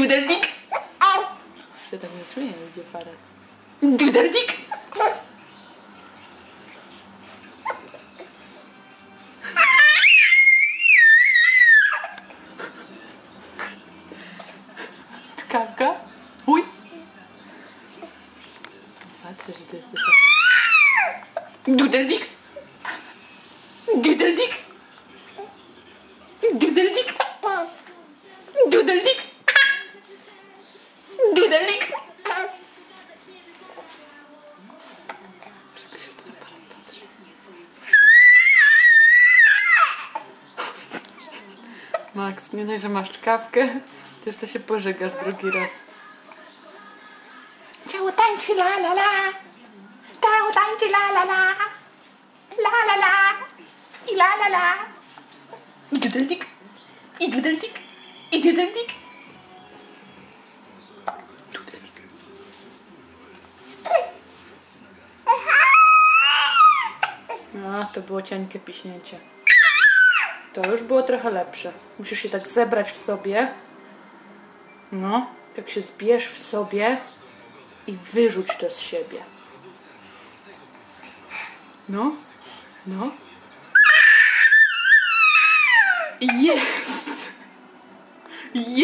Dudeldik. Się tak nie śmieje, gdzie Farad. Dudeldik. Kawka. Uj. Patrzę, że to jest taka... Dudeldik. Dudeldik. Dudeldik. Dudeldik. Dudeldik. Max, nie dość, że masz czkawkę, też to się pożygasz drugi raz. Ciało tańczy la la la. Ciało tańczy la la la. La la la. I la la la. I dudeldik. I dudeldik. I dudeldik. Dudeldik. No, to było cienkie piśnięcie. To już było trochę lepsze. Musisz się tak zebrać w sobie. No, tak się zbierz w sobie i wyrzuć to z siebie. No, no. Jest! Jest!